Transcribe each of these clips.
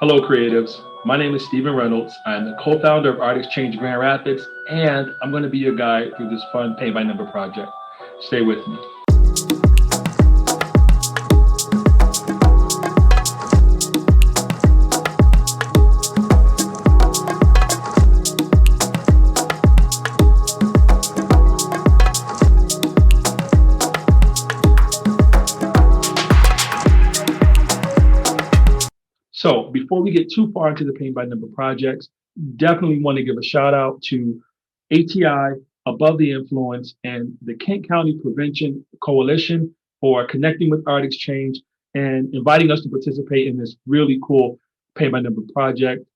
Hello, creatives. My name is Stephen Reynolds. I'm the co-founder of Art Exchange Grand Rapids, and I'm going to be your guide through this fun pay-by-number project. Stay with me. So before we get too far into the paint by number projects, definitely want to give a shout out to ATI, Above the Influence, and the Kent County Prevention Coalition for connecting with Art Exchange and inviting us to participate in this really cool paint by number project.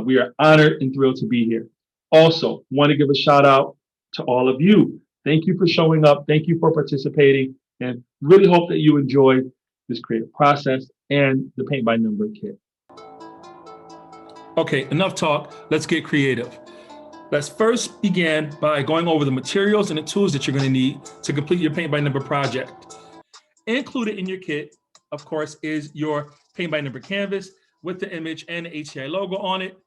We are honored and thrilled to be here. Also, want to give a shout out to all of you. Thank you for showing up. Thank you for participating, and really hope that you enjoyed this creative process and the paint by number kit. Okay, enough talk. Let's get creative. Let's first begin by going over the materials and the tools that you're going to need to complete your paint by number project. Included in your kit, of course, is your paint by number canvas with the image and the ATI logo on it.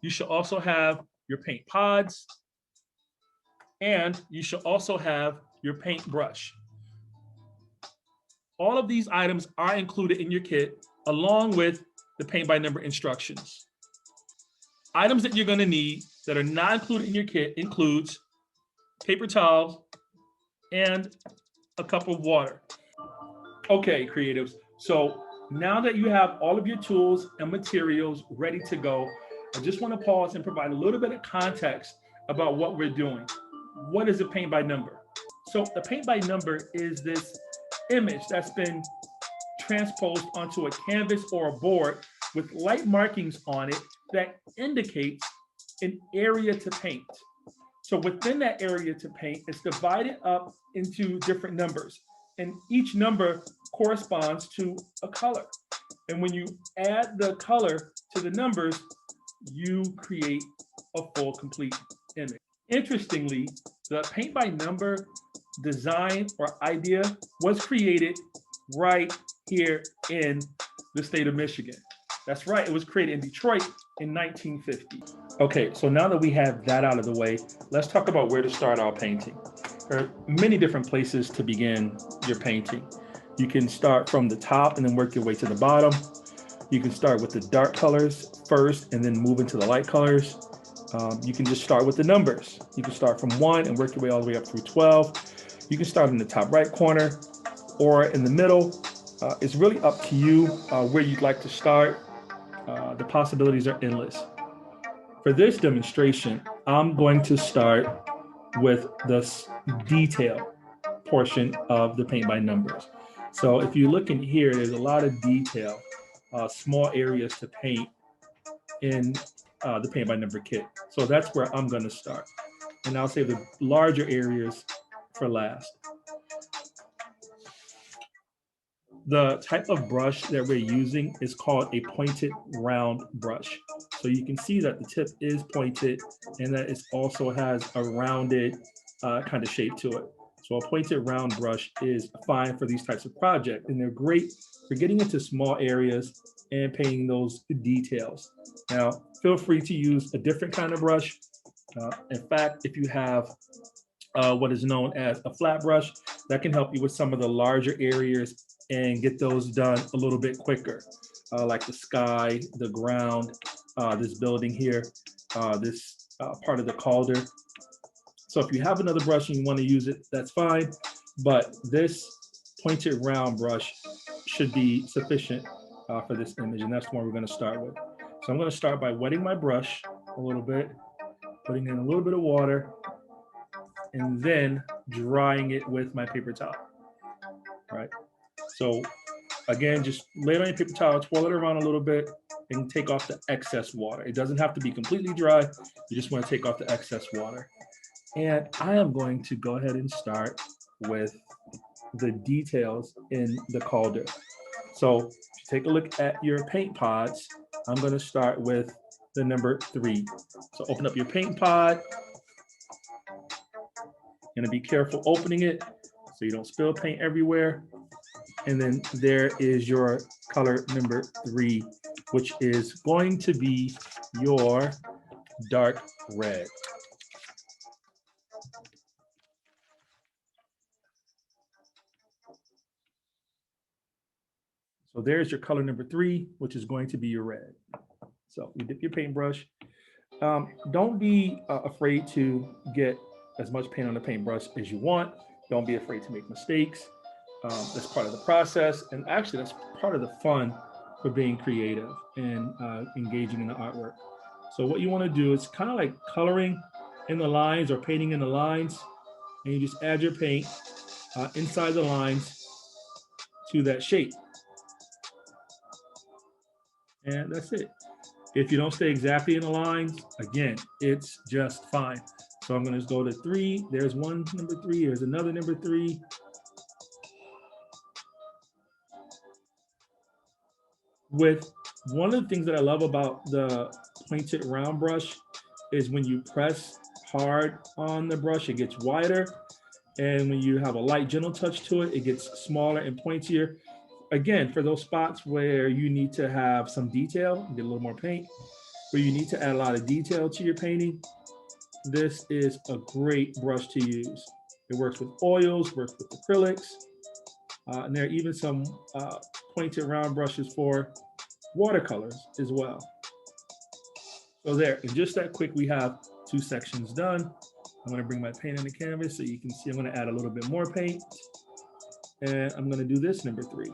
You should also have your paint pods, and you should also have your paint brush. All of these items are included in your kit along with the paint by number instructions. Items that you're going to need that are not included in your kit includes paper towels and a cup of water. Okay, creatives. So now that you have all of your tools and materials ready to go, I just want to pause and provide a little bit of context about what we're doing. What is a paint by number? So the paint by number is this image that's been transposed onto a canvas or a board with light markings on it that indicates an area to paint. So within that area to paint, it's divided up into different numbers, and each number corresponds to a color. And when you add the color to the numbers, you create a full, complete image. Interestingly, the paint by number design or idea was created right here in the state of Michigan. That's right, it was created in Detroit in 1950. Okay, so now that we have that out of the way, let's talk about where to start our painting. There are many different places to begin your painting. You can start from the top and then work your way to the bottom. You can start with the dark colors first and then move into the light colors. You can just start with the numbers. You can start from 1 and work your way all the way up through 12. You can start in the top right corner or in the middle. It's really up to you where you'd like to start. The possibilities are endless. For this demonstration, I'm going to start with the detail portion of the paint by numbers. So if you look in here, there's a lot of detail, small areas to paint in the paint by number kit. So that's where I'm going to start. And I'll save the larger areas for last. The type of brush that we're using is called a pointed round brush. So you can see that the tip is pointed and that it also has a rounded kind of shape to it. So a pointed round brush is fine for these types of projects, and they're great for getting into small areas and painting those details. Now, feel free to use a different kind of brush. In fact, if you have what is known as a flat brush, that can help you with some of the larger areas and get those done a little bit quicker, like the sky, the ground, this building here, this part of the calder. So if you have another brush and you want to use it, that's fine. But this pointed round brush should be sufficient for this image, and that's the one we're going to start with. So I'm going to start by wetting my brush a little bit, putting in a little bit of water, and then drying it with my paper towel. All right. So again, just lay it on your paper towel, twirl it around a little bit, and take off the excess water. It doesn't have to be completely dry. You just want to take off the excess water. And I am going to go ahead and start with the details in the calder. So if you take a look at your paint pods, I'm going to start with the number 3. So open up your paint pod. You're going to be careful opening it so you don't spill paint everywhere. And then there is your color number 3 which is going to be your dark red. So there's your color number 3, which is going to be your red. So you dip your paintbrush. Don't be afraid to get as much paint on the paintbrush as you want. Don't be afraid to make mistakes. That's part of the process. And actually, that's part of the fun for being creative and engaging in the artwork. So what you want to do is kind of like coloring in the lines or painting in the lines. And you just add your paint inside the lines to that shape. And that's it. If you don't stay exactly in the lines, again, it's just fine. So I'm going to just go to 3. There's one number 3. There's another number 3. With one of the things that I love about the pointed round brush is when you press hard on the brush, it gets wider. And when you have a light, gentle touch to it, it gets smaller and pointier. Again, for those spots where you need to have some detail, get a little more paint, where you need to add a lot of detail to your painting, this is a great brush to use. It works with oils, works with acrylics, and there are even some pointed round brushes for watercolors as well. So there, in just that quick, we have 2 sections done. I'm going to bring my paint on the canvas so you can see I'm going to add a little bit more paint. And I'm going to do this number 3.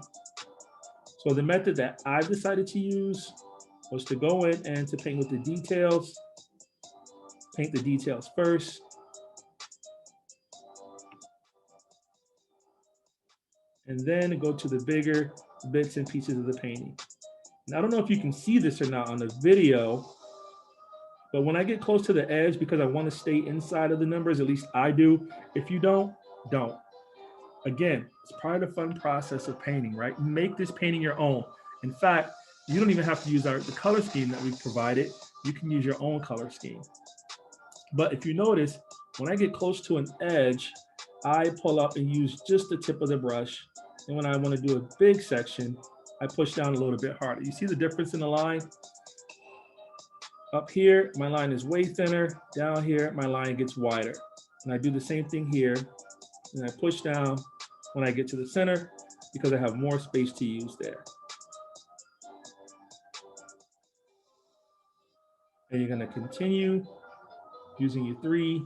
So the method that I've decided to use was to go in and to paint with the details. Paint the details first. And then go to the bigger bits and pieces of the painting. And I don't know if you can see this or not on the video, but when I get close to the edge, because I want to stay inside of the numbers, at least I do. If you don't. Again, it's part of the fun process of painting, right? Make this painting your own. In fact, you don't even have to use the color scheme that we've provided. You can use your own color scheme. But if you notice, when I get close to an edge, I pull up and use just the tip of the brush. And when I want to do a big section, I push down a little bit harder. You see the difference in the line? Up here, my line is way thinner. Down here, my line gets wider. And I do the same thing here. And I push down when I get to the center because I have more space to use there. And you're going to continue using your 3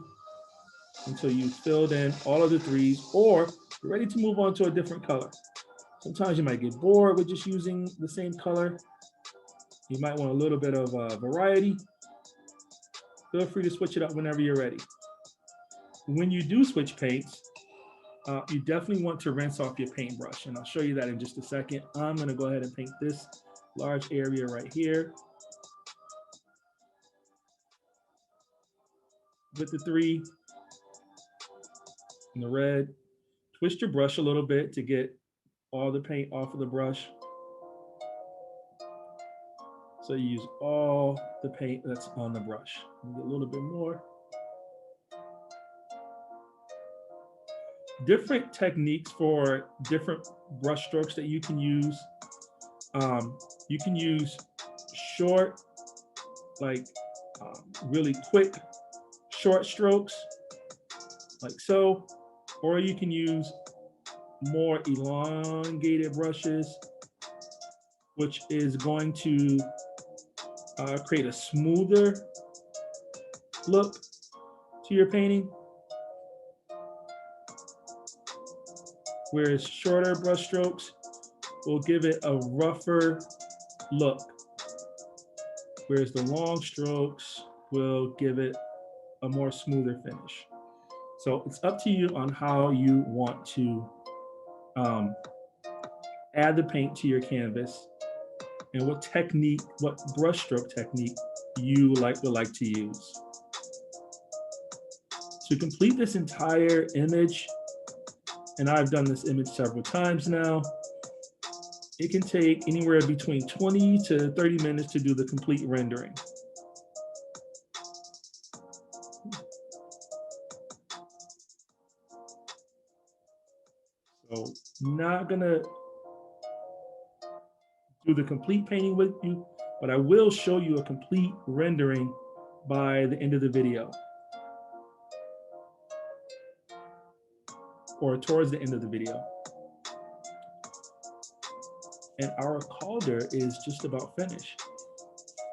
until you've filled in all of the 3s, or you're ready to move on to a different color. Sometimes you might get bored with just using the same color. You might want a little bit of variety. Feel free to switch it up whenever you're ready. When you do switch paints, you definitely want to rinse off your paintbrush, and I'll show you that in just a second. I'm going to go ahead and paint this large area right here with the 3 and the red. Twist your brush a little bit to get all the paint off of the brush. So you use all the paint that's on the brush. Get a little bit more. Different techniques for different brush strokes that you can use. You can use short, like really quick, short strokes, like so, or you can use more elongated brushes, which is going to create a smoother look to your painting. Whereas shorter brush strokes will give it a rougher look. Whereas the long strokes will give it a more smoother finish. So it's up to you on how you want to add the paint to your canvas and what technique, what brush stroke technique you would like to use. To complete this entire image, and I've done this image several times now, it can take anywhere between 20 to 30 minutes to do the complete rendering. So not gonna do the complete painting with you, but I will show you a complete rendering by the end of the video, or towards the end of the video. And our calder is just about finished.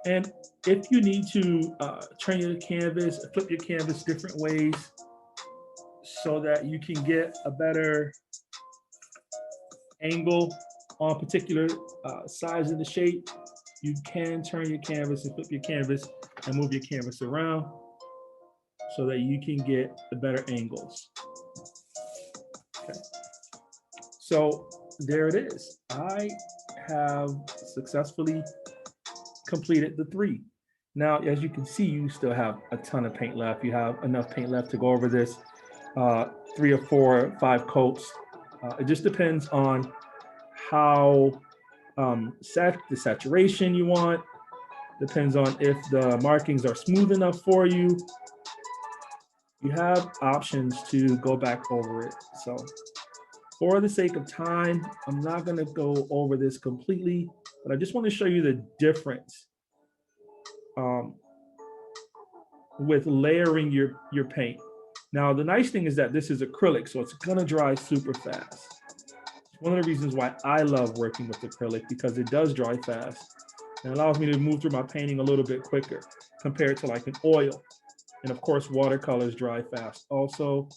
And if you need to turn your canvas, flip your canvas different ways so that you can get a better angle on particular sides of the shape, you can turn your canvas and flip your canvas and move your canvas around so that you can get the better angles. Okay. So there it is. I have successfully completed the 3. Now, as you can see, you still have a ton of paint left. You have enough paint left to go over this 3 or 4 or 5 coats. It just depends on how the saturation you want. Depends on if the markings are smooth enough for you. You have options to go back over it. So for the sake of time, I'm not going to go over this completely, but I just want to show you the difference with layering your paint. Now, the nice thing is that this is acrylic, so it's going to dry super fast. It's one of the reasons why I love working with acrylic, because it does dry fast and allows me to move through my painting a little bit quicker compared to like an oil. And of course, watercolors dry fast also.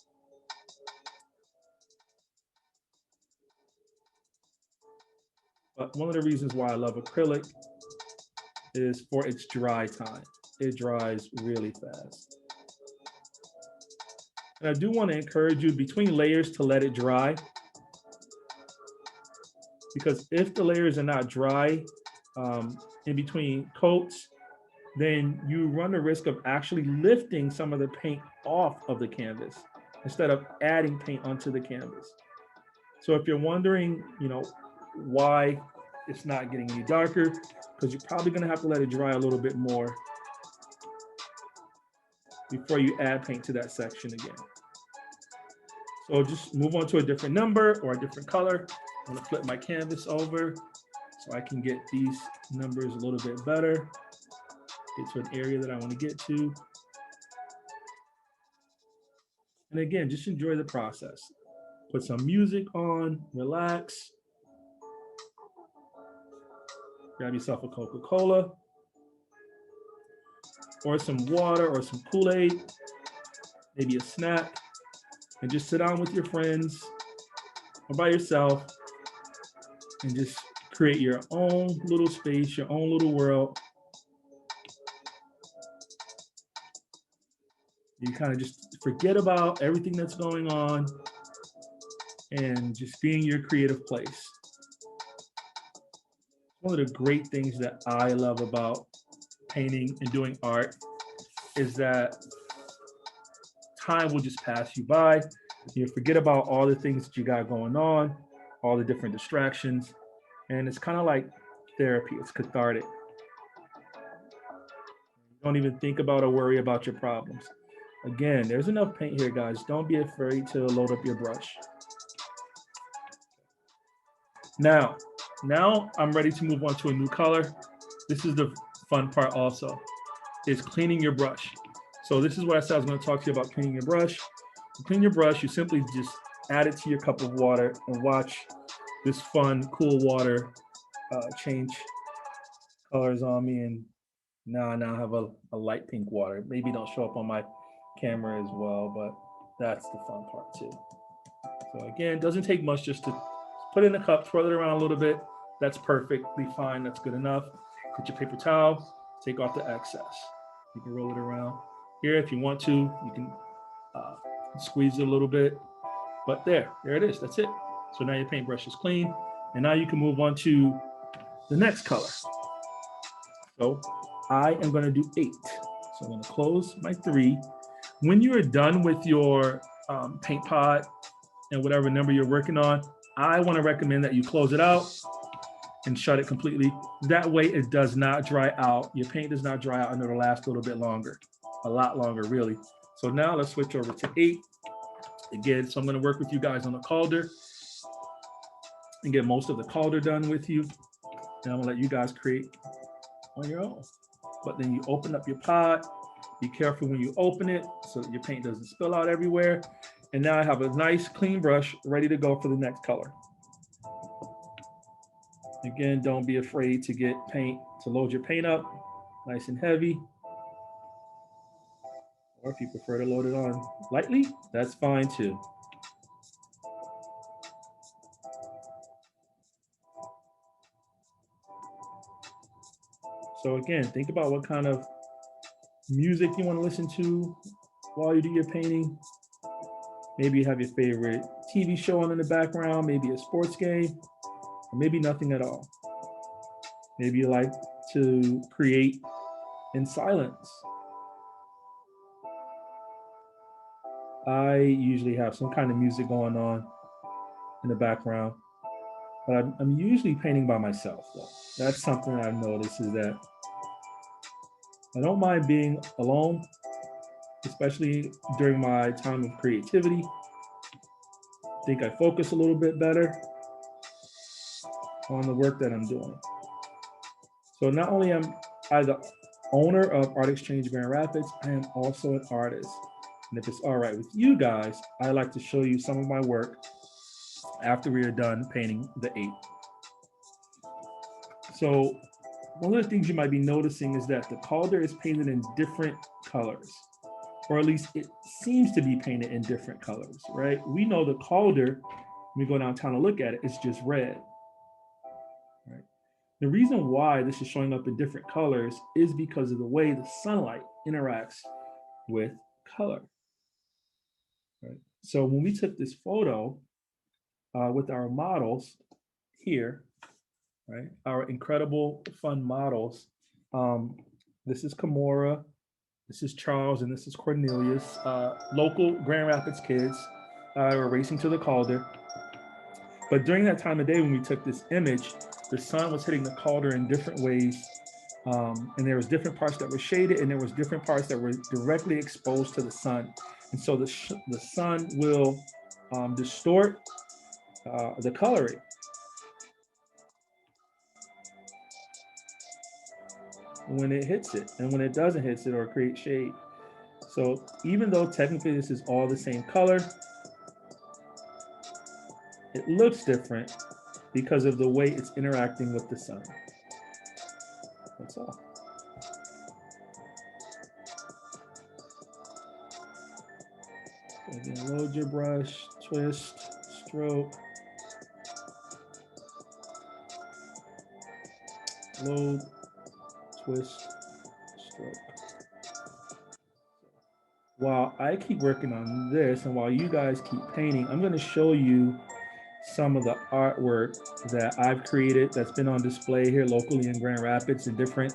But one of the reasons why I love acrylic is for its dry time. It dries really fast. And I do want to encourage you between layers to let it dry, because if the layers are not dry in between coats, then you run the risk of actually lifting some of the paint off of the canvas instead of adding paint onto the canvas. So if you're wondering, why it's not getting any darker, because you're probably going to have to let it dry a little bit more before you add paint to that section again. So just move on to a different number or a different color. I'm going to flip my canvas over so I can get these numbers a little bit better, get to an area that I want to get to. And again, just enjoy the process. Put some music on, relax. Grab yourself a Coca-Cola or some water or some Kool-Aid, maybe a snack, and just sit down with your friends or by yourself and just create your own little space, your own little world. You kind of just forget about everything that's going on and just be in your creative place. One of the great things that I love about painting and doing art is that time will just pass you by. You forget about all the things that you got going on, all the different distractions, and it's kind of like therapy. It's cathartic. You don't even think about or worry about your problems. Again, there's enough paint here, guys. Don't be afraid to load up your brush. Now I'm ready to move on to a new color. This is the fun part also, is cleaning your brush. So this is what I said I was going to talk to you about, cleaning your brush. To clean your brush, you simply just add it to your cup of water and watch this fun, cool water change colors on me. And now I have a light pink water. Maybe don't show up on my camera as well, but that's the fun part too. So again, it doesn't take much, just to put it in a cup, twirl it around a little bit. That's perfectly fine. That's good enough. Get your paper towel, take off the excess. You can roll it around. Here, if you want to, you can squeeze it a little bit. But there it is. That's it. So now your paintbrush is clean. And now you can move on to the next color. So I am going to do 8. So I'm going to close my 3. When you're done with your paint pot and whatever number you're working on, I want to recommend that you close it out and shut it completely. That way it does not dry out. Your paint does not dry out, and it'll last a little bit longer, a lot longer really. So now let's switch over to 8. Again, so I'm going to work with you guys on the calder and get most of the calder done with you. And I'm going to let you guys create on your own. But then you open up your pot, be careful when you open it so that your paint doesn't spill out everywhere. And now I have a nice clean brush ready to go for the next color. Again, don't be afraid to get paint, to load your paint up nice and heavy. Or if you prefer to load it on lightly, that's fine too. So again, think about what kind of music you want to listen to while you do your painting. Maybe you have your favorite TV show on in the background, maybe a sports game, or maybe nothing at all. Maybe you like to create in silence. I usually have some kind of music going on in the background, but I'm usually painting by myself though. That's something I've noticed, is that I don't mind being alone, especially during my time of creativity. I think I focus a little bit better on the work that I'm doing. So not only am I the owner of Art Exchange Grand Rapids, I am also an artist. And if it's all right with you guys, I'd like to show you some of my work after we are done painting the 8. So one of the things you might be noticing is that the calder is painted in different colors, or at least it seems to be painted in different colors, right? We know the calder, when we go downtown and look at it, it's just red, right? The reason why this is showing up in different colors is because of the way the sunlight interacts with color, right? So when we took this photo with our models here, right? Our incredible, fun models. This is Kamora, this is Charles, and this is Cornelius, local Grand Rapids kids. Were racing to the Calder. But during that time of day when we took this image, the sun was hitting the Calder in different ways. And there was different parts that were shaded, and there was different parts that were directly exposed to the sun. And so the sun will distort the coloring. When it hits it, and when it doesn't hit it or create shade. So even though technically this is all the same color, it looks different because of the way it's interacting with the sun. That's all. Again, load your brush, twist, stroke, load, twist, stroke. While I keep working on this and while you guys keep painting, I'm going to show you some of the artwork that I've created that's been on display here locally in Grand Rapids in different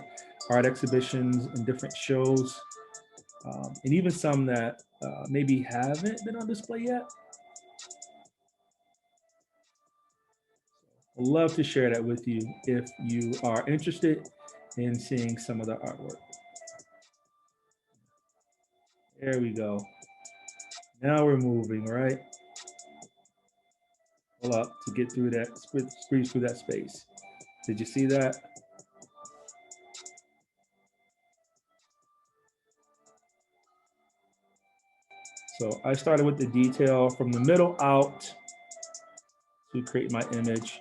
art exhibitions and different shows, and even some that maybe haven't been on display yet. I'd love to share that with you if you are interested in seeing some of the artwork. There we go. Now we're moving, right? Pull up to get through that, squeeze through that space. Did you see that? So I started with the detail from the middle out to create my image.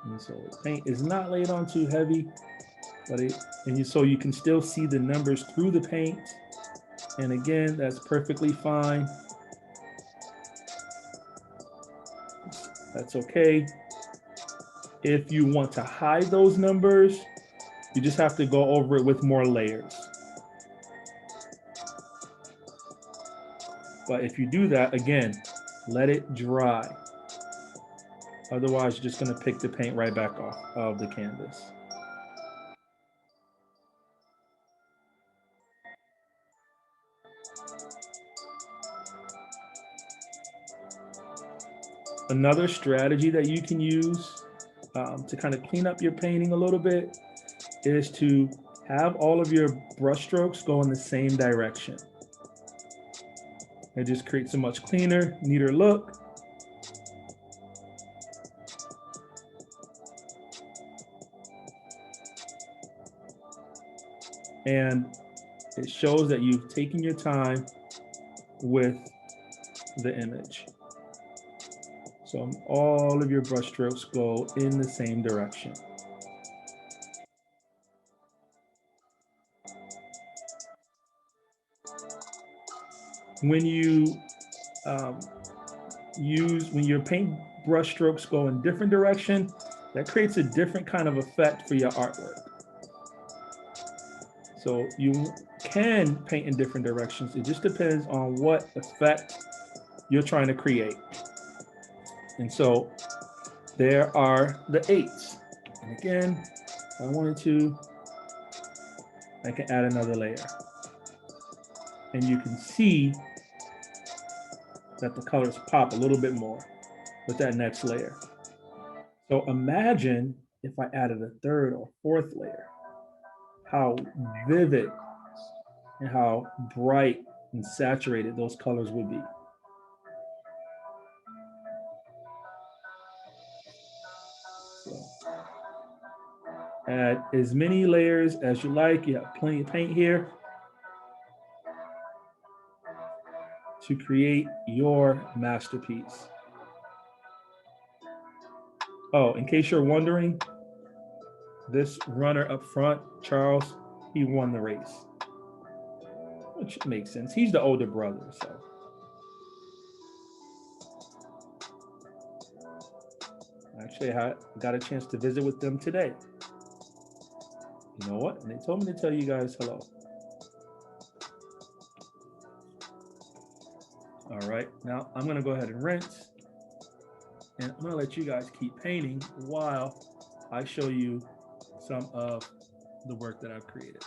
And so the paint is not laid on too heavy, but so you can still see the numbers through the paint. And again, that's perfectly fine. That's okay. If you want to hide those numbers, you just have to go over it with more layers. But if you do that, again, let it dry. Otherwise, you're just going to pick the paint right back off of the canvas. Another strategy that you can use to kind of clean up your painting a little bit is to have all of your brush strokes go in the same direction. It just creates a much cleaner, neater look. And it shows that you've taken your time with the image. So all of your brush strokes go in the same direction. When you when your paint brush strokes go in different direction, that creates a different kind of effect for your artwork. So you can paint in different directions. It just depends on what effect you're trying to create. And so there are the 8s. And again, if I wanted to, I can add another layer. And you can see that the colors pop a little bit more with that next layer. So imagine if I added a 3rd or 4th layer, how vivid and how bright and saturated those colors would be. So add as many layers as you like. You have plenty of paint here to create your masterpiece. Oh, in case you're wondering, this runner up front, Charles, he won the race, which makes sense. He's the older brother, so. Actually, I got a chance to visit with them today. You know what? And they told me to tell you guys hello. All right, now I'm gonna go ahead and rinse, and I'm gonna let you guys keep painting while I show you some of the work that I've created.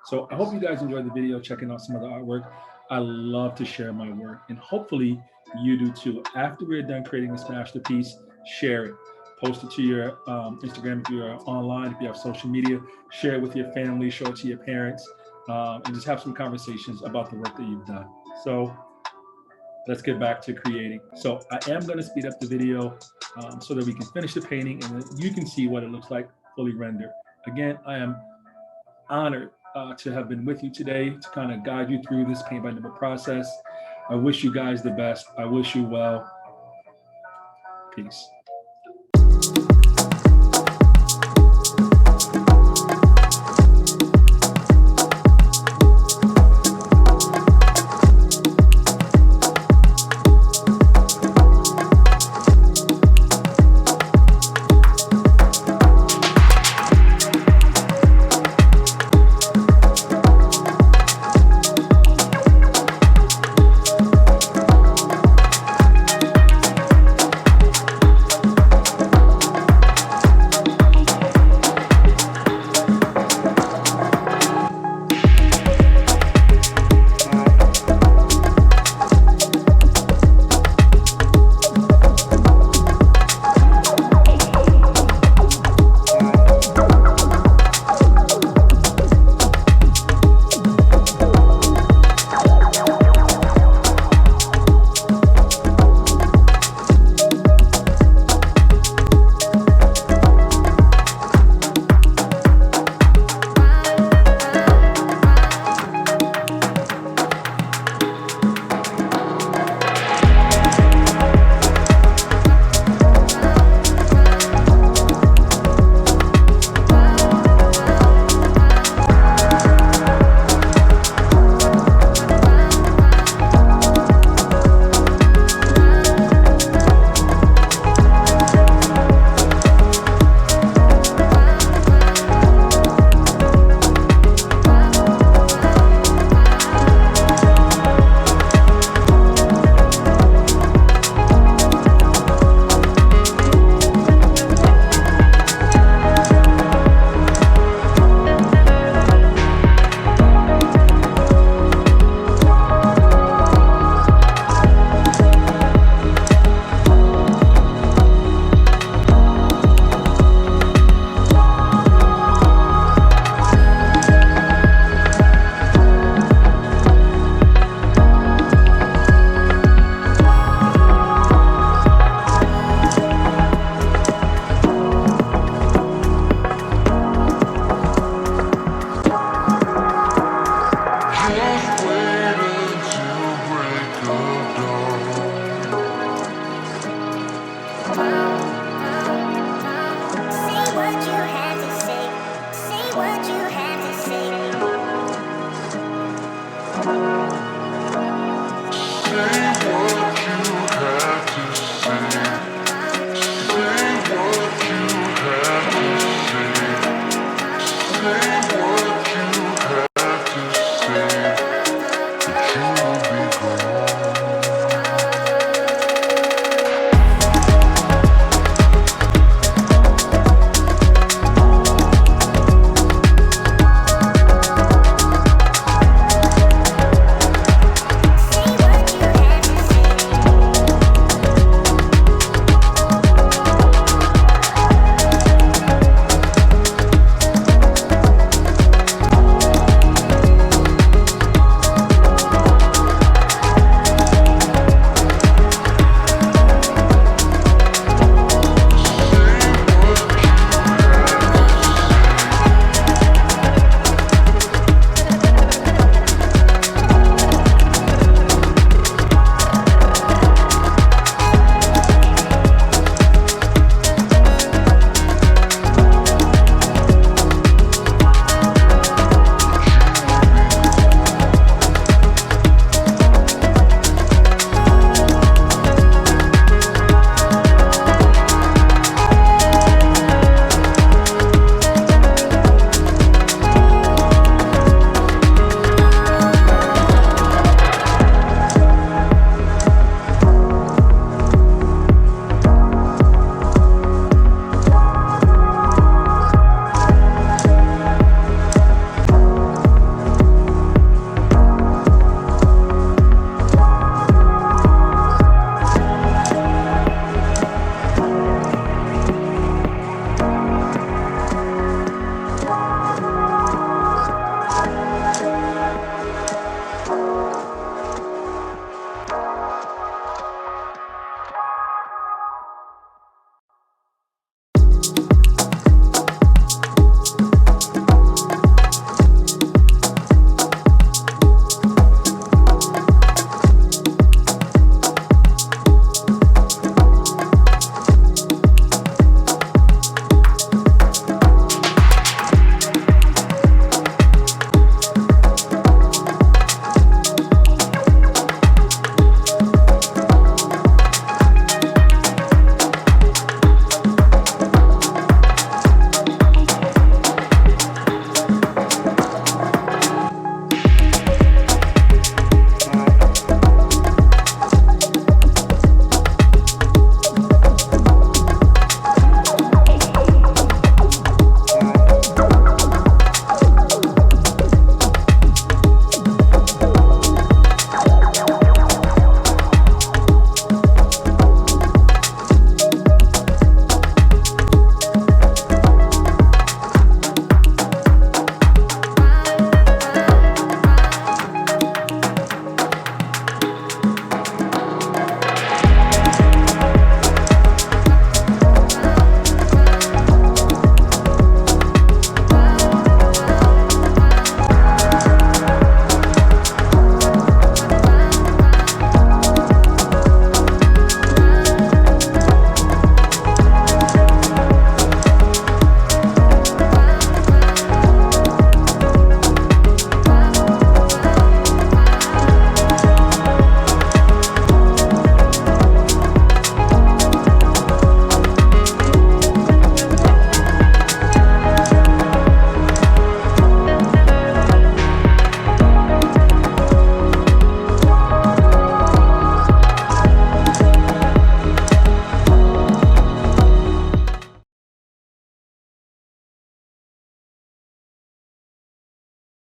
So I hope you guys enjoyed the video, checking out some of the artwork. I love to share my work, and hopefully you do too. After we're done creating this masterpiece, share it. Post it to your Instagram if you're online, if you have social media. Share it with your family, show it to your parents, and just have some conversations about the work that you've done. So let's get back to creating. So I am going to speed up the video so that we can finish the painting and then you can see what it looks like fully rendered. Again, I am honored to have been with you today to kind of guide you through this paint by number process. I wish you guys the best. I wish you well. Peace. Say what you have to say.